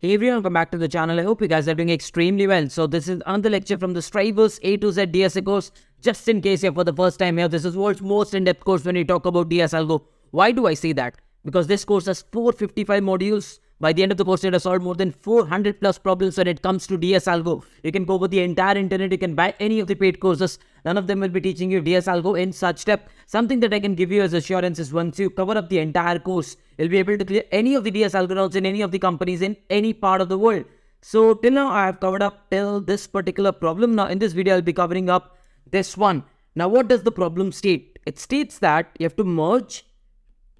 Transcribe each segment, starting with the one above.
Hey everyone, welcome back to the channel. I hope you guys are doing extremely well. So this is another lecture from the Strivers A to Z DSA course. Just in case you're for the first time here, this is world's most in-depth course when we talk about DS Algo. Why do I say that? Because this course has 455 modules. By the end of the course, you have solved more than 400 plus problems when it comes to DS Algo. You can go over the entire internet, you can buy any of the paid courses. None of them will be teaching you DS Algo in such depth. Something that I can give you as assurance is once you cover up the entire course, you'll be able to clear any of the DS algorithms in any of the companies in any part of the world. So till now, I have covered up till this particular problem. Now in this video, I'll be covering up this one. Now what does the problem state? It states that you have to merge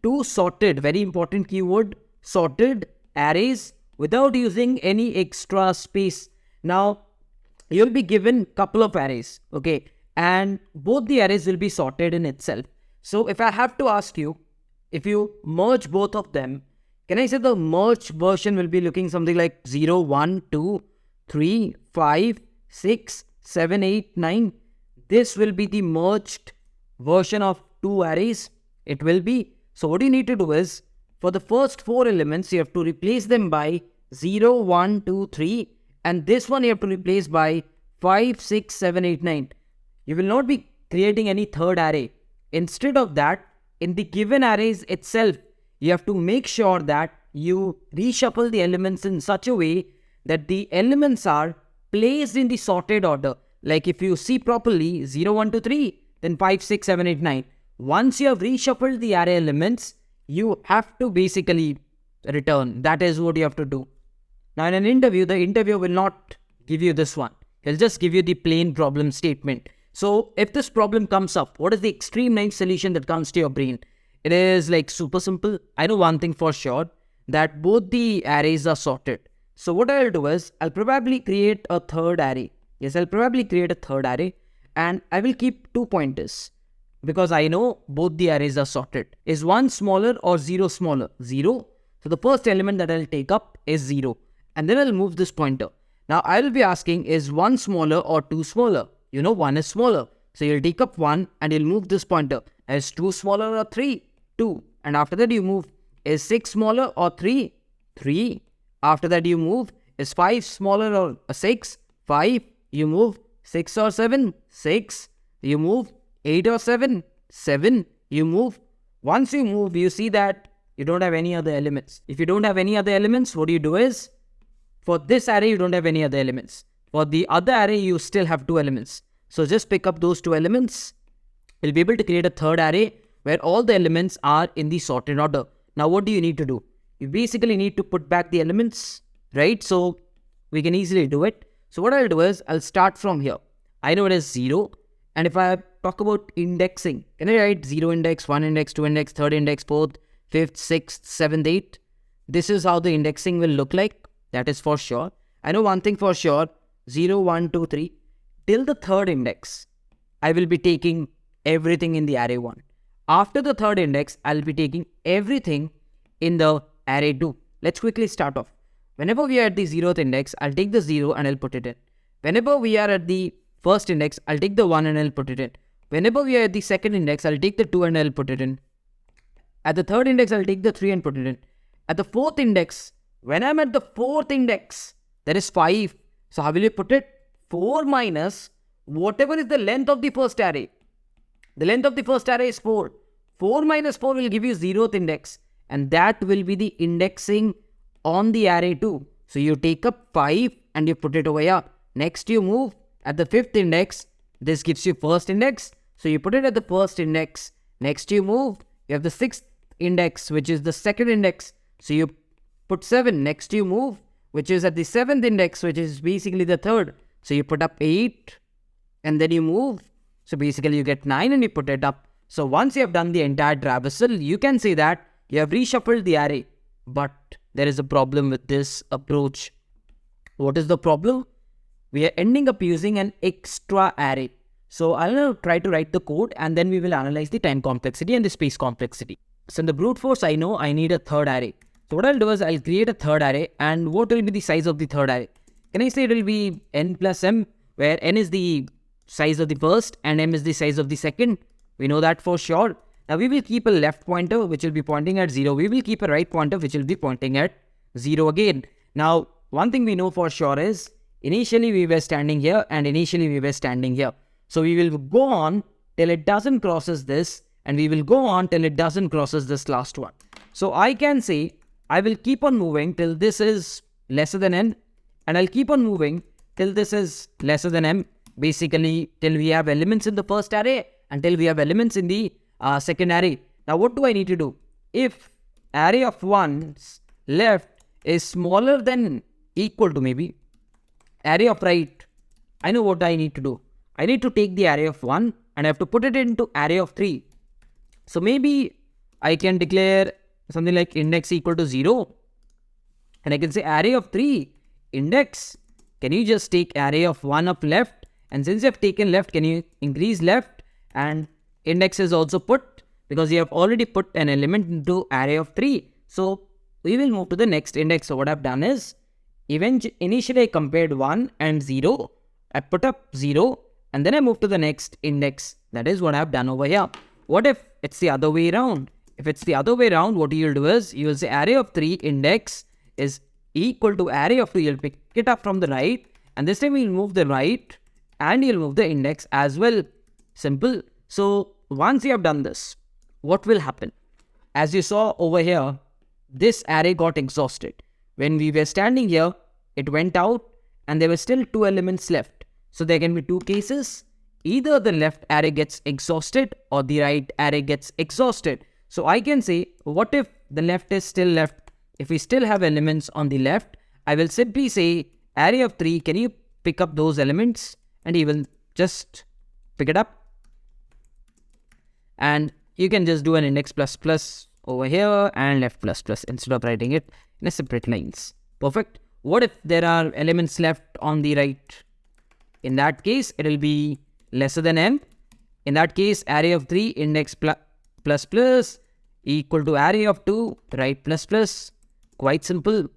two sorted, very important keyword, sorted arrays without using any extra space. Now you'll be given couple of arrays, okay, and both the arrays will be sorted in itself. So if I have to ask you, if you merge both of them, can I say the merged version will be looking something like 0, 1, 2, 3, 5, 6, 7, 8, 9. This will be the merged version of two arrays. It will be. So what you need to do is, for the first four elements, you have to replace them by 0, 1, 2, 3. And this one you have to replace by 5, 6, 7, 8, 9. You will not be creating any third array. Instead of that, in the given arrays itself, you have to make sure that you reshuffle the elements in such a way that the elements are placed in the sorted order. Like if you see properly, 0, 1, 2, 3, then 5, 6, 7, 8, 9. Once you have reshuffled the array elements, you have to basically return. That is what you have to do. Now in an interview, the interviewer will not give you this one. He'll just give you the plain problem statement. So if this problem comes up, what is the extreme nice solution that comes to your brain? It is like super simple. I know one thing for sure, that both the arrays are sorted. So what I'll do is, I'll probably create a third array. Yes, I'll probably create a third array and I will keep 2 pointers. Because I know both the arrays are sorted. Is 1 smaller or 0 smaller? 0. So the first element that I'll take up is 0. And then I'll move this pointer. Now I will be asking, is 1 smaller or 2 smaller? You know 1 is smaller. So you'll take up 1 and you'll move this pointer. Is 2 smaller or 3? 2. And after that you move, is 6 smaller or 3? 3. After that you move, is 5 smaller or 6? 5. You move, 6 or 7? 6. You move, 8 or 7? 7. You move. Once you move, you see that you don't have any other elements. If you don't have any other elements, what you do is, for this array, you don't have any other elements. For the other array, you still have 2 elements. So just pick up those 2 elements. You'll be able to create a third array where all the elements are in the sorted order. Now, what do you need to do? You basically need to put back the elements, right? So we can easily do it. So what I'll do is, I'll start from here. I know it is 0. And if I talk about indexing, can I write 0 index, 1 index, 2 index, 3rd index, 4th, 5th, 6th, 7th, 8th? This is how the indexing will look like. That is for sure. I know one thing for sure, 0, 1, 2, 3. Till the 3rd index, I will be taking everything in the array 1. After the 3rd index, I'll be taking everything in the array 2. Let's quickly start off. Whenever we are at the 0th index, I'll take the 0 and I'll put it in. Whenever we are at the 1st index, I'll take the 1 and I'll put it in. Whenever we are at the 2nd index, I'll take the 2 and I'll put it in. At the 3rd index, I'll take the 3 and put it in. At the 4th index, when I'm at the 4th index, there is 5. So how will you put it? 4 minus whatever is the length of the first array. The length of the first array is 4. 4 minus 4 will give you 0th index. And that will be the indexing on the array 2. So you take up 5 and you put it over here. Next you move. At the 5th index, this gives you 1st index. So you put it at the 1st index. Next you move. You have the 6th index, which is the 2nd index. So you put 7. Next you move, which is at the 7th index, which is basically the 3rd. So you put up 8. And then you move. So basically you get 9 and you put it up. So once you have done the entire traversal, you can say that you have reshuffled the array. But there is a problem with this approach. What is the problem? We are ending up using an extra array. So I'll now try to write the code and then we will analyze the time complexity and the space complexity. So in the brute force, I know I need a third array. So what I'll do is I'll create a third array, and what will be the size of the third array? Can I say it will be n plus m, where n is the size of the first and m is the size of the second? We know that for sure. Now we will keep a left pointer which will be pointing at 0. We will keep a right pointer which will be pointing at 0 again. Now one thing we know for sure is initially we were standing here and initially we were standing here. So we will go on till it doesn't crosses this, and we will go on till it doesn't crosses this last one. So I can say I will keep on moving till this is lesser than n, and I'll keep on moving till this is lesser than m, basically till we have elements in the first array until we have elements in the second array. Now what do I need to do? If array of 1's left is smaller than equal to maybe array of right, I know what I need to do. I need to take the array of 1 and I have to put it into array of 3. So maybe I can declare something like index equal to 0, and I can say array of 3 index, can you just take array of 1 of left, and since you have taken left, can you increase left, and index is also put because you have already put an element into array of 3. So we will move to the next index. So what I've done is initially I compared 1 and 0, I put up 0, and then I move to the next index. That is what I've done over here. What if it's the other way around? If it's the other way around, what you'll do is you will say array of 3 index is equal to array of 2. You'll pick it up from the right, and this time you'll move the right and you'll move the index as well. Simple. So once you have done this, what will happen? As you saw over here, this array got exhausted. When we were standing here, it went out and there were still 2 elements left. So there can be 2 cases. Either the left array gets exhausted or the right array gets exhausted. So I can say, what if the left is still left? If we still have elements on the left, I will simply say array of 3, can you pick up those elements? And he will just pick it up. And you can just do an index plus plus over here and left plus plus instead of writing it in a separate lines. Perfect. What if there are elements left on the right? In that case, it will be lesser than m. In that case, array of 3 index plus plus equal to array of 2 right plus plus. Quite simple.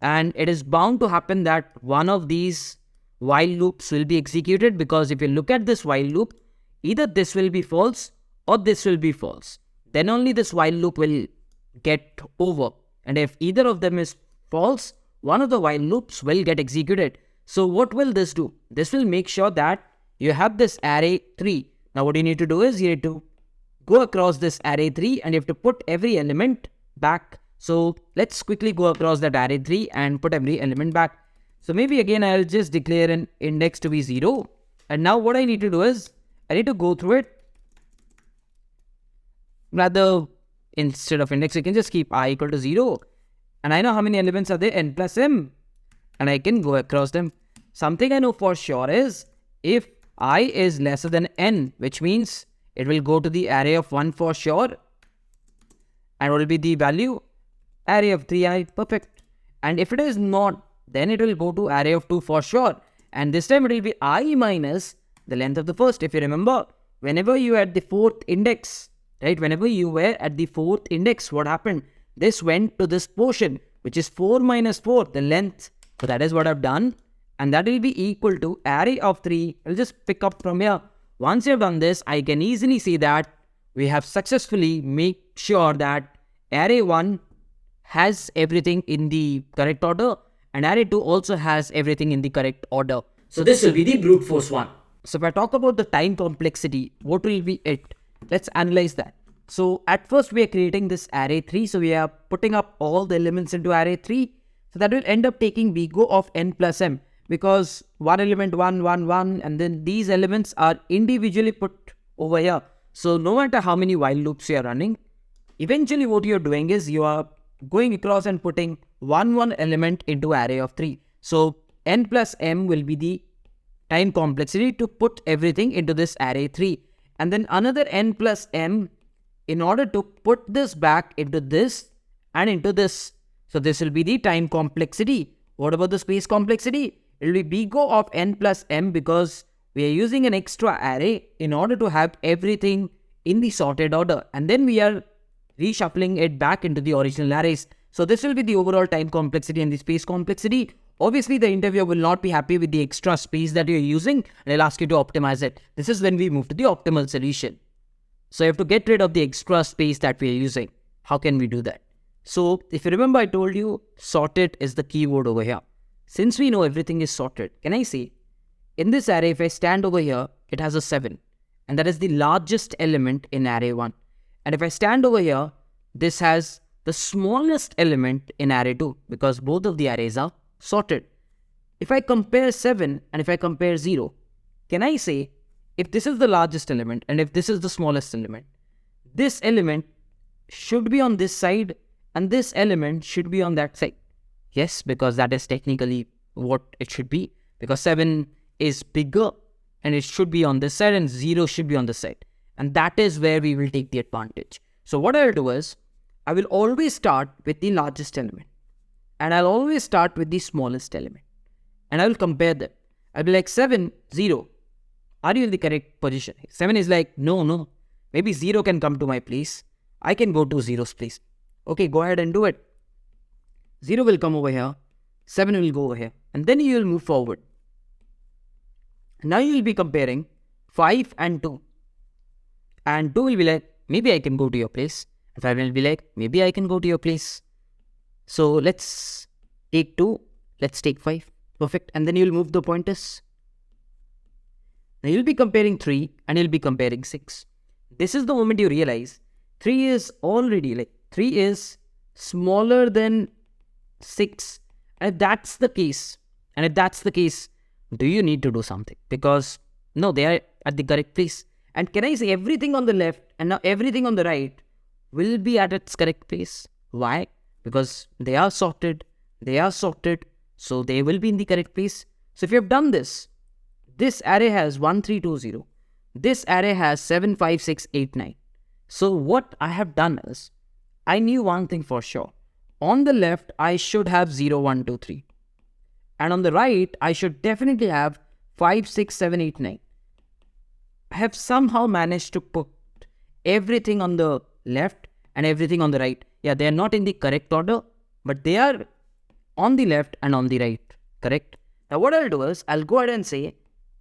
And it is bound to happen that one of these while loops will be executed, because if you look at this while loop, either this will be false or this will be false. Then only this while loop will get over. And if either of them is false, one of the while loops will get executed. So what will this do? This will make sure that you have this array 3. Now what you need to do is you need to go across this array 3 and you have to put every element back. So let's quickly go across that array 3 and put every element back. So maybe again I'll just declare an index to be 0. And now what I need to do is I need to go through it. Rather, instead of index, you can just keep I equal to 0. And I know how many elements are there, n plus m. And I can go across them. Something I know for sure is if I is lesser than n, which means it will go to the array of 1 for sure. And what will be the value? Array of 3i, perfect. And if it is not, then it will go to array of 2 for sure. And this time it will be I minus the length of the first. If you remember, whenever you had the 4th index, right? Whenever you were at the 4th index, what happened? This went to this portion, which is 4 minus 4, the length. So that is what I've done. And that will be equal to array of 3. I'll just pick up from here. Once you've done this, I can easily see that we have successfully made sure that array 1 has everything in the correct order and array 2 also has everything in the correct order. So this will be the brute force one. So if I talk about the time complexity, what will be it? Let's analyze that. So at first we are creating this array 3. So we are putting up all the elements into array 3. So that will end up taking big O of n plus m, because one element 1, 1, 1, and then these elements are individually put over here. So no matter how many while loops you are running, eventually what you are doing is you are going across and putting one element into array of 3. So n plus m will be the time complexity to put everything into this array 3. And then another n plus m in order to put this back into this and into this. So this will be the time complexity. What about the space complexity? It will be big O of n plus m, because we are using an extra array in order to have everything in the sorted order. And then we are reshuffling it back into the original arrays. So this will be the overall time complexity and the space complexity. Obviously, the interviewer will not be happy with the extra space that you're using, and I'll ask you to optimize it. This is when we move to the optimal solution. So you have to get rid of the extra space that we are using. How can we do that? So if you remember, I told you sorted is the keyword over here. Since we know everything is sorted, can I say, in this array, if I stand over here, it has a 7. And that is the largest element in array 1. And if I stand over here, this has the smallest element in array 2, because both of the arrays are sorted. If I compare 7 and if I compare 0, can I say, if this is the largest element and if this is the smallest element, this element should be on this side and this element should be on that side? Yes, because that is technically what it should be, because 7 is bigger and it should be on this side and 0 should be on this side. And that is where we will take the advantage. So what I'll do is, I will always start with the largest element and I'll always start with the smallest element and I will compare them. I'll be like 7, 0. Are you in the correct position? 7 is like, no. Maybe 0 can come to my place. I can go to 0's place. Okay, go ahead and do it. 0 will come over here. 7 will go over here. And then you will move forward. Now you will be comparing 5 and 2. And 2 will be like, maybe I can go to your place. And 5 will be like, maybe I can go to your place. So let's take 2. Let's take 5. Perfect. And then you will move the pointers. Now you'll be comparing 3 and you'll be comparing 6. This is the moment you realize 3 is already 3 is smaller than 6. And if that's the case, do you need to do something? Because no, they are at the correct place. And can I say everything on the left and now everything on the right will be at its correct place? Why? Because they are sorted. So they will be in the correct place. So if you have done this, this array has 1, 3, 2, 0. This array has 7, 5, 6, 8, 9. So what I have done is, I knew one thing for sure. On the left, I should have 0, 1, 2, 3. And on the right, I should definitely have 5, 6, 7, 8, 9. I have somehow managed to put everything on the left and everything on the right. Yeah, they are not in the correct order, but they are on the left and on the right. Correct? Now what I'll do is, I'll go ahead and say,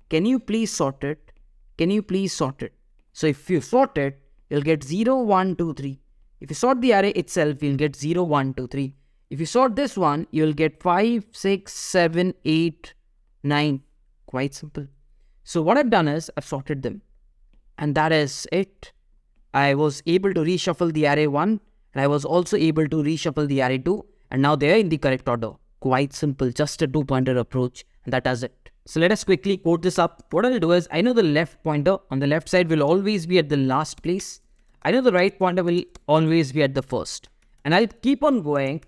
can you please sort it? Can you please sort it? So if you sort it, you'll get 0, 1, 2, 3. If you sort the array itself, you'll get 0, 1, 2, 3. If you sort this one, you'll get 5, 6, 7, 8, 9. Quite simple. So what I've done is, I've sorted them. And that is it. I was able to reshuffle the array 1 and I was also able to reshuffle the array 2. And now they are in the correct order. Quite simple. Just a 2-pointer approach. And that does it. So let us quickly code this up. What I'll do is, I know the left pointer on the left side will always be at the last place. I know the right pointer will always be at the first. And I'll keep on going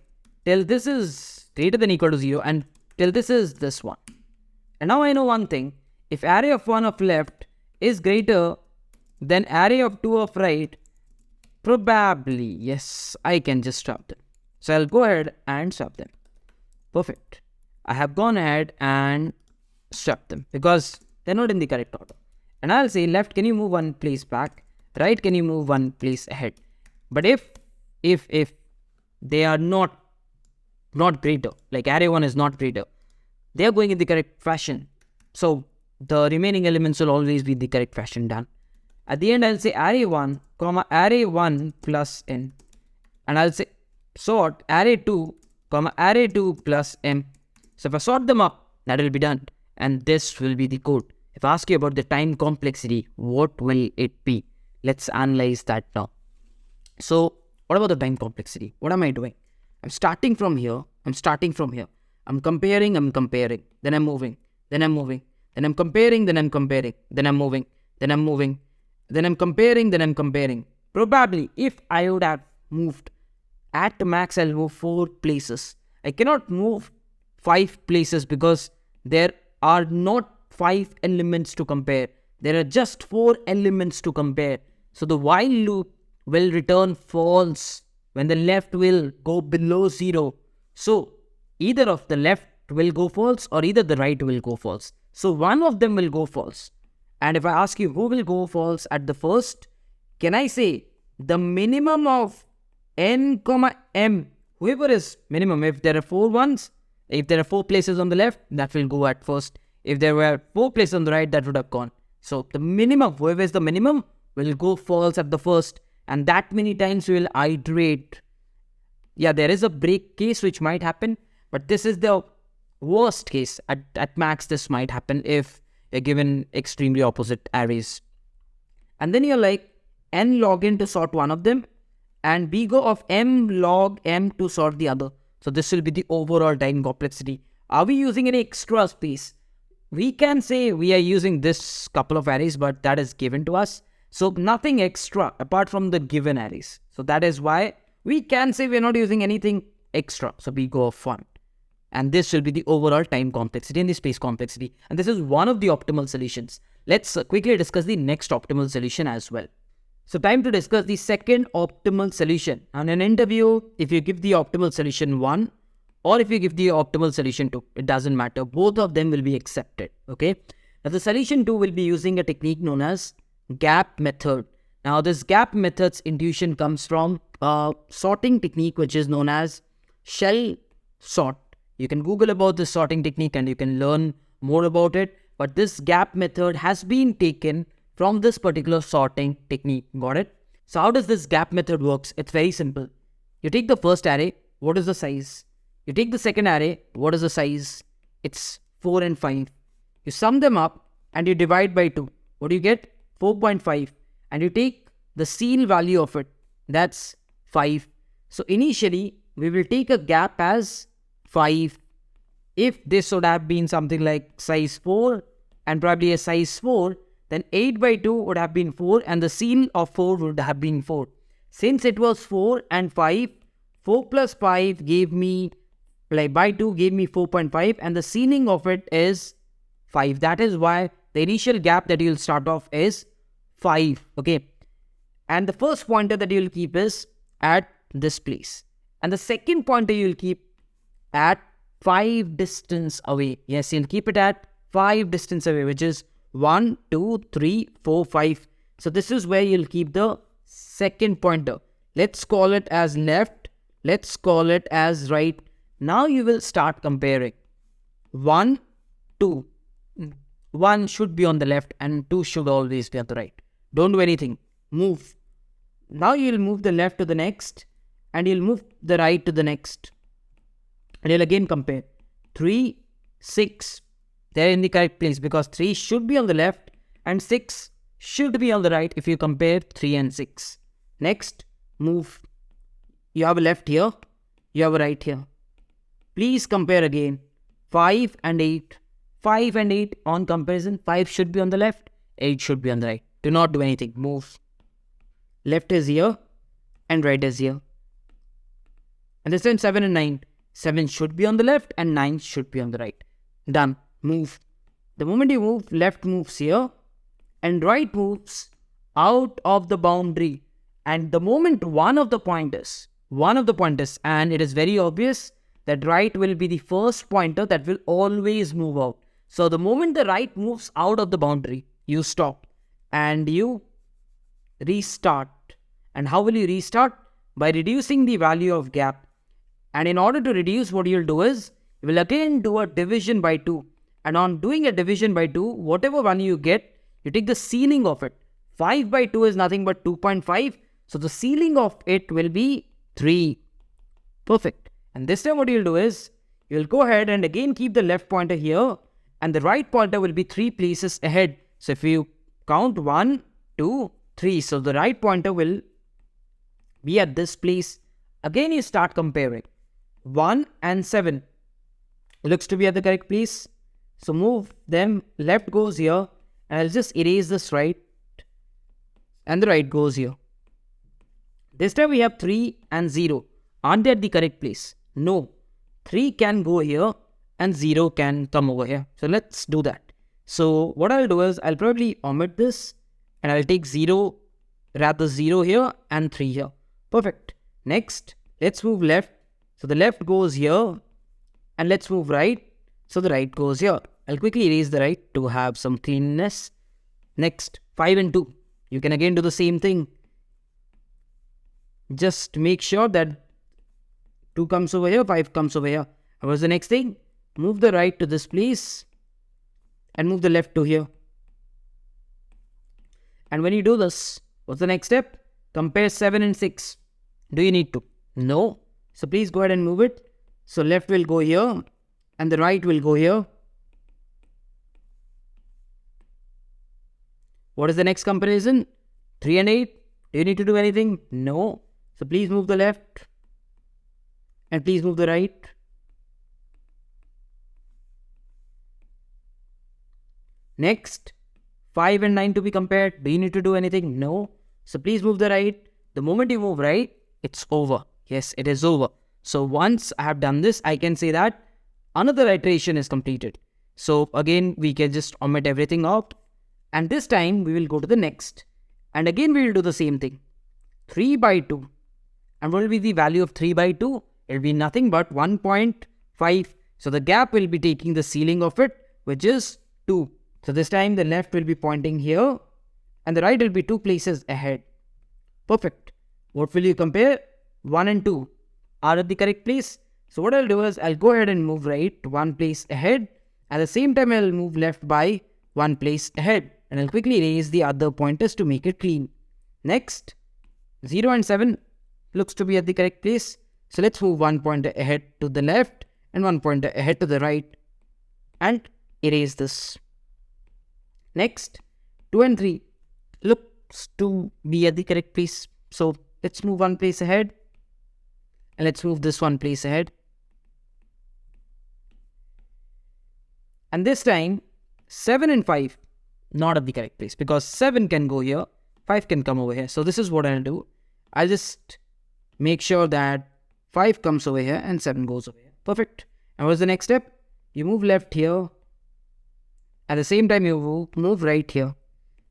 till this is greater than or equal to 0 and till this is this one. And now I know one thing. If array of 1 of left is greater than array of 2 of right, probably, yes, I can just swap them. So I'll go ahead and swap them. Perfect. I have gone ahead and swap them because they're not in the correct order. And I'll say left, can you move one place back? Right, can you move one place ahead? But if they are not greater, like array 1 is not greater, they are going in the correct fashion. So the remaining elements will always be the correct fashion done. At the end, I'll say array 1, comma array 1 plus n. And I'll say sort array 2, comma array 2 plus m. So if I sort them up, that will be done. And this will be the code. If I ask you about the time complexity, what will it be? Let's analyze that now. So what about the time complexity? What am I doing? I'm starting from here. I'm comparing. Then I'm moving. Then I'm moving. Then I'm comparing. Then I'm comparing. Then I'm moving. Then I'm moving. Then I'm comparing. Then I'm comparing. Probably if I would have moved at max, I'll move 4 places. I cannot move 5 places because there are not 5 elements to compare. There are just 4 elements to compare. So the while loop will return false when the left will go below 0. So either of the left will go false or either the right will go false. So one of them will go false. And if I ask you who will go false at the first, can I say the minimum of n comma m, whoever is minimum, if there are 4 ones, if there are 4 places on the left, that will go at first. If there were 4 places on the right, that would have gone. So the minimum, whoever is the minimum, will go false at the first. And that many times we will iterate. Yeah, there is a break case which might happen. But this is the Worst case, at max, this might happen if you're given extremely opposite arrays. And then you're like, n log n to sort one of them, and we go of m log m to sort the other. So this will be the overall time complexity. Are we using any extra space? We can say we are using this couple of arrays, but that is given to us. So nothing extra apart from the given arrays. So that is why we can say we're not using anything extra. So we go of 1. And this will be the overall time complexity and the space complexity. And this is one of the optimal solutions. Let's quickly discuss the next optimal solution as well. So time to discuss the second optimal solution. On an interview, if you give the optimal solution 1 or if you give the optimal solution 2, it doesn't matter. Both of them will be accepted. Okay. Now the solution 2 will be using a technique known as gap method. Now this gap method's intuition comes from a sorting technique which is known as shell sort. You can Google about this sorting technique and you can learn more about it. But this gap method has been taken from this particular sorting technique. Got it? So how does this gap method works? It's very simple. You take the first array. What is the size? You take the second array. What is the size? It's 4 and 5. You sum them up and you divide by 2. What do you get? 4.5. And you take the ceil value of it. That's 5. So initially, we will take a gap as 5. If this would have been something like size 4 and probably a size 4, then 8 by 2 would have been 4 and the ceil of 4 would have been 4. Since it was 4 and 5, 4 plus 5 gave me, like by 2 gave me 4.5 and the ceiling of it is 5. That is why the initial gap that you'll start off is 5. Okay. And the first pointer that you'll keep is at this place. And the second pointer you'll keep at 5 distance away. Yes, you'll keep it at 5 distance away, which is 1, 2, 3, 4, 5. So this is where you'll keep the second pointer. Let's call it as left. Let's call it as right. Now you will start comparing. 1, 2. 1 should be on the left and 2 should always be on the right. Don't do anything. Move. Now you'll move the left to the next and you'll move the right to the next. And you'll again compare 3, 6. They're in the correct place because 3 should be on the left and 6 should be on the right if you compare 3 and 6. Next, move. You have a left here. You have a right here. Please compare again. 5 and 8. 5 and 8 on comparison. 5 should be on the left. 8 should be on the right. Do not do anything. Move. Left is here and right is here. And this time 7 and 9. 7 should be on the left and 9 should be on the right. Done. Move. The moment you move, left moves here and right moves out of the boundary. And the moment one of the pointers, and it is very obvious that right will be the first pointer that will always move out. So the moment the right moves out of the boundary, you stop and you restart. And how will you restart? By reducing the value of gap. And in order to reduce, what you'll do is, you will again do a division by 2. And on doing a division by 2, whatever value you get, you take the ceiling of it. 5 by 2 is nothing but 2.5. So the ceiling of it will be 3. Perfect. And this time what you'll do is, you'll go ahead and again keep the left pointer here. And the right pointer will be 3 places ahead. So if you count 1, 2, 3. So the right pointer will be at this place. Again you start comparing. 1 and 7 looks to be at the correct place. So move them. Left goes here. And I'll just erase this right. And the right goes here. This time we have 3 and 0. Aren't they at the correct place? No. 3 can go here and 0 can come over here. So let's do that. So what I'll do is I'll probably omit this and I'll take 0, rather 0 here and 3 here. Perfect. Next, let's move left. So the left goes here and let's move right. So the right goes here. I'll quickly erase the right to have some cleanness. Next, 5 and 2. You can again do the same thing. Just make sure that 2 comes over here, 5 comes over here. And what's the next thing? Move the right to this place and move the left to here. And when you do this, what's the next step? Compare 7 and 6. Do you need to? No. So please go ahead and move it. So left will go here and the right will go here. What is the next comparison? 3 and 8. Do you need to do anything? No. So please move the left and please move the right. Next, 5 and 9 to be compared. Do you need to do anything? No. So please move the right. The moment you move right, it's over. Yes, it is over. So once I have done this, I can say that another iteration is completed. So again, we can just omit everything out. And this time we will go to the next. And again, we will do the same thing. 3 by 2. And what will be the value of 3 by 2? It will be nothing but 1.5. So the gap will be taking the ceiling of it, which is 2. So this time the left will be pointing here and the right will be 2 places ahead. Perfect. What will you compare? 1 and 2 are at the correct place. So what I'll do is I'll go ahead and move right 1 place ahead. At the same time, I'll move left by 1 place ahead. And I'll quickly erase the other pointers to make it clean. Next, 0 and 7 looks to be at the correct place. So let's move 1 pointer ahead to the left and 1 pointer ahead to the right and erase this. Next, 2 and 3 looks to be at the correct place. So let's move 1 place ahead and let's move this 1 place ahead. And this time, 7 and 5 not at the correct place because 7 can go here, 5 can come over here. So this is what I'll do. I'll just make sure that 5 comes over here and 7 goes over here. Perfect. And what's the next step? You move left here. At the same time, you move right here.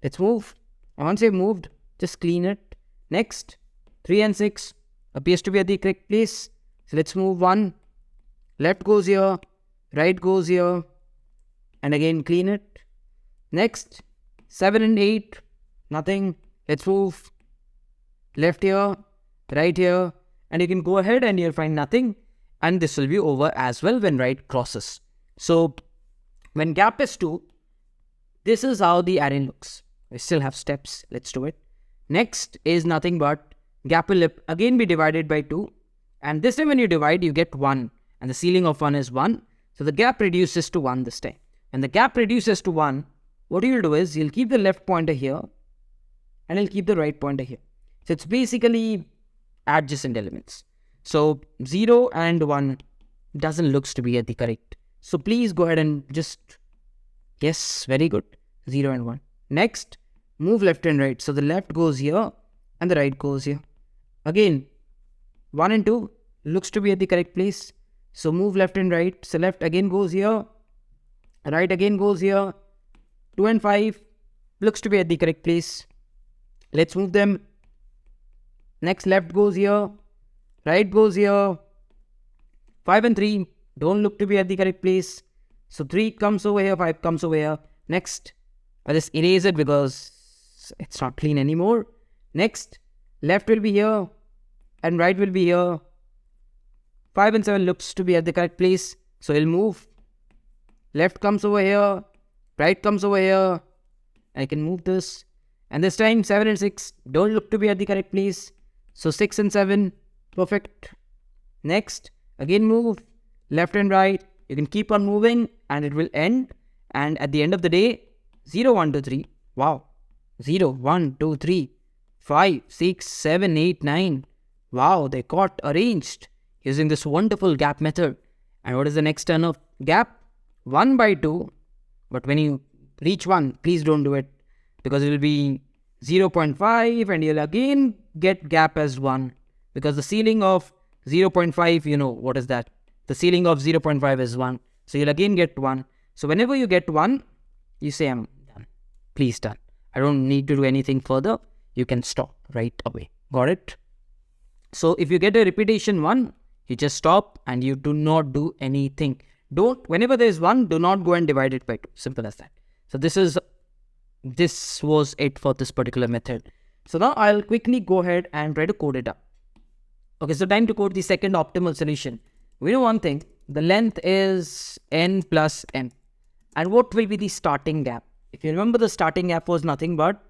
Let's move. And once you've moved, just clean it. Next, 3 and 6 appears to be at the correct place. So let's move 1. Left goes here. Right goes here. And again, clean it. Next, 7 and 8. Nothing. Let's move left here. Right here. And you can go ahead and you'll find nothing. And this will be over as well when right crosses. So when gap is 2, this is how the array looks. We still have steps. Let's do it. Next is nothing but gap will again be divided by 2. And this time when you divide, you get 1. And the ceiling of 1 is 1. So the gap reduces to 1 this time. When the gap reduces to 1, what you'll do is you'll keep the left pointer here and you'll keep the right pointer here. So it's basically adjacent elements. So 0 and 1 doesn't looks to be at the correct. So please go ahead and just, yes, very good. 0 and 1. Next, move left and right. So the left goes here and the right goes here. Again, 1 and 2 looks to be at the correct place. So move left and right. So left again goes here. Right again goes here. 2 and 5 looks to be at the correct place. Let's move them. Next, left goes here. Right goes here. 5 and 3 don't look to be at the correct place. So 3 comes over here, 5 comes over here. Next, I'll just erase it because it's not clean anymore. Next, left will be here and right will be here. 5 and 7 looks to be at the correct place. So I'll move. Left comes over here. Right comes over here. I can move this. And this time 7 and 6 don't look to be at the correct place. So 6 and 7. Perfect. Next, again move. Left and right. You can keep on moving and it will end. And at the end of the day, 0, 1, 2, 3. Wow. 0, 1, 2, 3, 5, 6, 7, 8, 9. Wow, they got arranged using this wonderful gap method. And what is the next turn of gap? 1 by 2. But when you reach 1, please don't do it because it will be 0.5 and you'll again get gap as 1 because the ceiling of 0.5, you know, what is that? The ceiling of 0.5 is 1. So you'll again get 1. So whenever you get 1, you say, I'm done. Please done. I don't need to do anything further. You can stop right away. Got it? So if you get a repetition 1, you just stop and you do not do anything. Whenever there is 1, do not go and divide it by 2. Simple as that. So this was it for this particular method. So now I'll quickly go ahead and try to code it up. Okay, so time to code the second optimal solution. We know one thing. The length is n plus m. And what will be the starting gap? If you remember, the starting gap was nothing but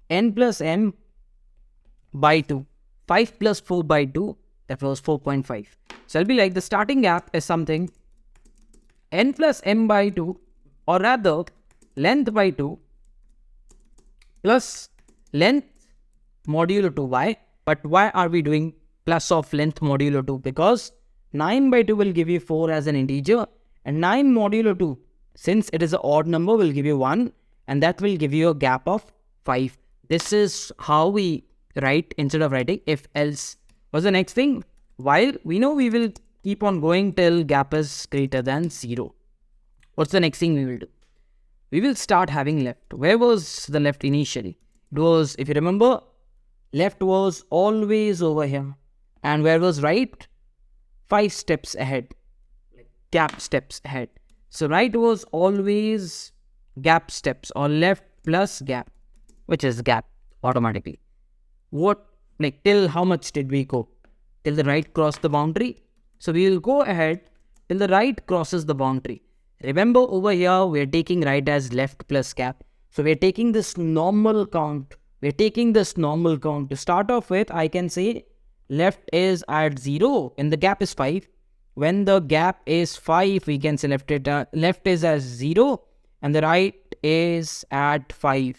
n plus m by 2. 5 plus 4 by 2. That was 4.5. So it'll be like the starting gap is something n plus m by 2, or rather length by 2 plus length modulo 2. Why? But why are we doing plus of length modulo 2? Because 9 by 2 will give you 4 as an integer, and 9 modulo 2, since it is an odd number, will give you 1, and that will give you a gap of 5. This is how we write instead of writing if else. What's the next thing? While we know we will keep on going till gap is greater than 0. What's the next thing we will do? We will start having left. Where was the left initially? It was, if you remember, left was always over here. And where was right? 5 steps ahead. Gap steps ahead. So right was always gap steps, or left plus gap, which is gap automatically. What, like till how much did we go? Till the right crossed the boundary. So we will go ahead till the right crosses the boundary. Remember, over here we are taking right as left plus gap. So we are taking this normal count. We are taking this normal count. To start off with, I can say left is at 0 and the gap is 5. When the gap is 5, we can say left is as 0 and the right is at 5.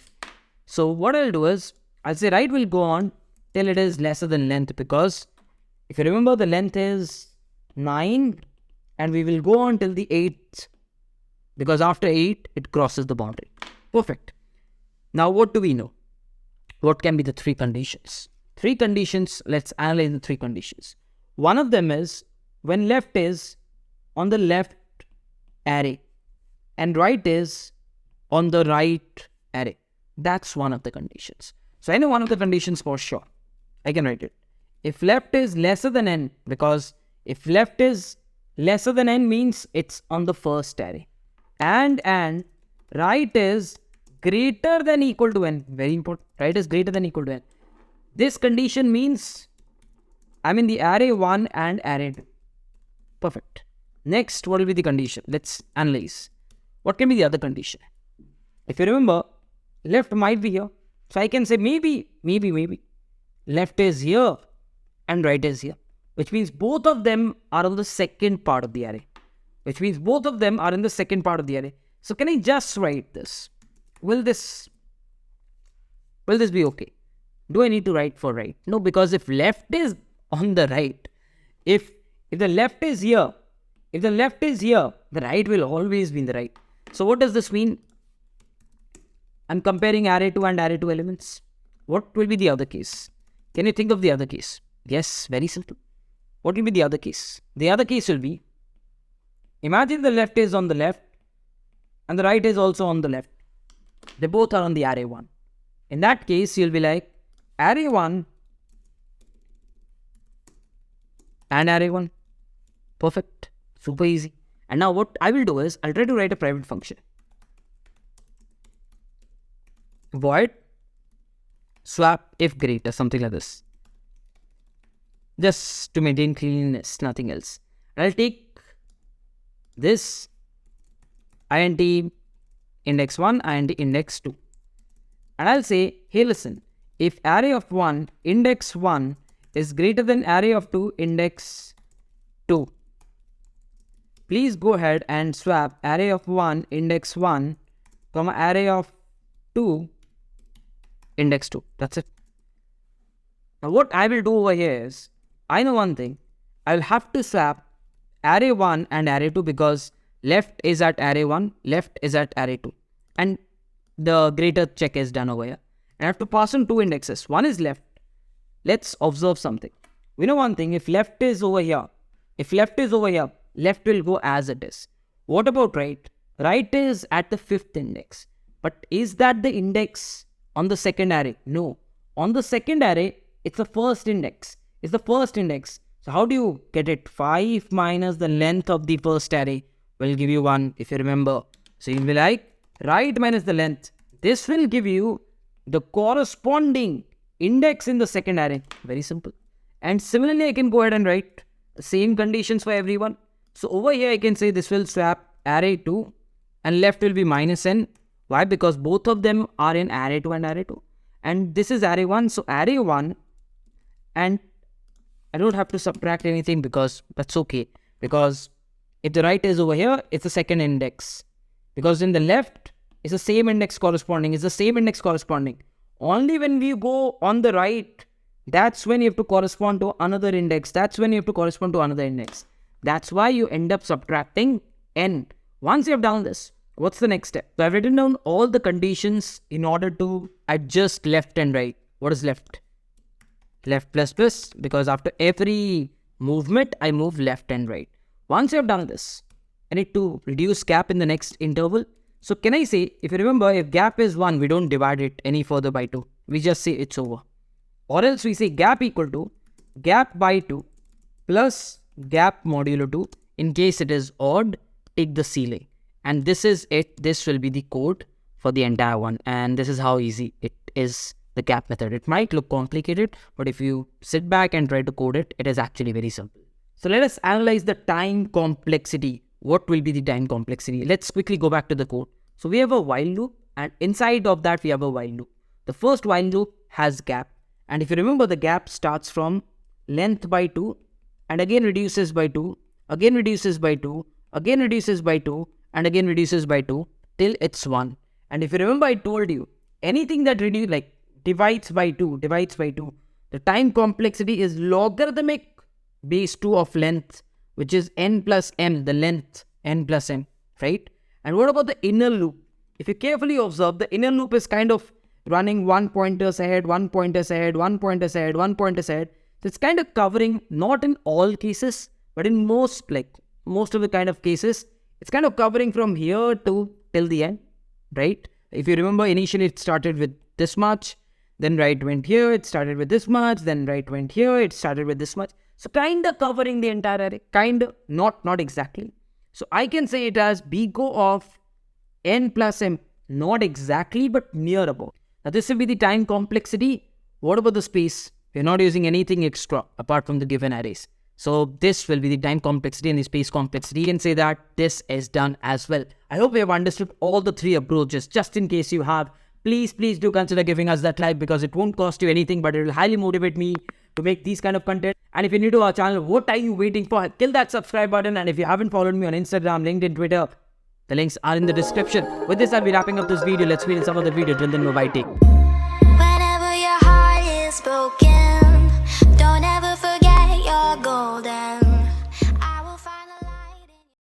So what I'll do is, I'll say right will go on till it is lesser than length, because if you remember, the length is 9 and we will go on till the 8th, because after 8 it crosses the boundary. Perfect. Now what do we know? What can be the 3 conditions? 3 conditions, let's analyze the 3 conditions. One of them is when left is on the left array and right is on the right array. That's one of the conditions. So I know one of the conditions for sure. I can write it. If left is lesser than n, because if left is lesser than n means it's on the first array. And right is greater than equal to n. Very important. Right is greater than equal to n. This condition means I'm in the array 1 and array 2. Perfect. Next, what will be the condition? Let's analyze. What can be the other condition? If you remember, left might be here. So I can say maybe. Left is here and right is here. Which means both of them are on the second part of the array. Which means both of them are in the second part of the array. So can I just write this? Will this be okay? Do I need to write for right? No, because if left is on the right, if the left is here, the right will always be in the right. So what does this mean? I'm comparing array 2 and array 2 elements. What will be the other case? Can you think of the other case? Yes, very simple. What will be the other case? The other case will be, imagine the left is on the left and the right is also on the left. They both are on the array 1. In that case, you'll be like array 1 and array 1. Perfect. Super easy. And now what I will do is, I'll try to write a private function. Void swap if greater, something like this. Just to maintain cleanliness, nothing else. I'll take this int index 1 and index 2. And I'll say, hey listen, if array of 1 index 1 is greater than array of 2 index 2, please go ahead and swap array of 1 index 1 comma array of 2 index 2. That's it. Now what I will do over here is, I know one thing. I'll have to swap array 1 and array 2 because left is at array 1, left is at array 2. And the greater check is done over here. And I have to pass on 2 indexes. One is left. Let's observe something. We know one thing. If left is over here, left will go as it is. What about right? Right is at the 5th index. But is that the index on the second array? No. On the second array, it's the first index. It's the first index. So how do you get it? 5 minus the length of the first array will give you 1, if you remember. So you'll be like, right minus the length. This will give you the corresponding index in the second array. Very simple. And similarly, I can go ahead and write the same conditions for everyone. So over here, I can say this will swap array 2 and left will be minus n. Why? Because both of them are in array 2 and array 2. And this is array 1. So array 1, and I don't have to subtract anything because that's okay. Because If the right is over here, it's the second index. Because in the left, it's the same index corresponding. It's the same index corresponding. Only when we go on the right, that's when you have to correspond to another index. That's when you have to correspond to another index. That's why you end up subtracting n. Once you have done this, what's the next step? So I've written down all the conditions in order to adjust left and right. What is left? Left plus plus, because after every movement, I move left and right. Once you have done this, I need to reduce gap in the next interval. So can I say, if you remember, if gap is 1, we don't divide it any further by 2. We just say it's over. Or else we say gap equal to gap by 2 plus gap modulo 2. In case it is odd, take the ceiling. And this is it. This will be the code for the entire one. And this is how easy it is, the gap method. It might look complicated, but if you sit back and try to code it, it is actually very simple. So let us analyze the time complexity. What will be the time complexity? Let's quickly go back to the code. So we have a while loop, and inside of that we have a while loop. The first while loop has gap. And if you remember, the gap starts from length by 2 and again reduces by 2, again reduces by 2, again reduces by 2, and again reduces by 2 till it's 1. And if you remember, I told you anything that divides by 2, the time complexity is logarithmic base 2 of length, which is n plus m, the length n plus m, right? And what about the inner loop? If you carefully observe, the inner loop is kind of running 1 pointers ahead, 1 pointers ahead, 1 pointers ahead, 1 pointers ahead. So it's kind of covering, not in all cases, but in most of the kind of cases, it's kind of covering from here to till the end, right? If you remember, initially it started with this much, then right went here, it started with this much, then right went here, it started with this much. So kind of covering the entire array, kind of, not exactly. So I can say it as bgo of n plus m, not exactly, but near about. Now this will be the time complexity. What about the space? We're not using anything extra apart from the given arrays. So this will be the time complexity and the space complexity. You can say that this is done as well. I hope you have understood all the three approaches. Just in case you have, please do consider giving us that like, because it won't cost you anything, but it will highly motivate me to make these kind of content. And if you're new to our channel, what are you waiting for? Kill that subscribe button. And if you haven't followed me on Instagram, LinkedIn, Twitter, the links are in the description. With this, I'll be wrapping up this video. Let's meet in some other video. Till then, bye-bye. Take.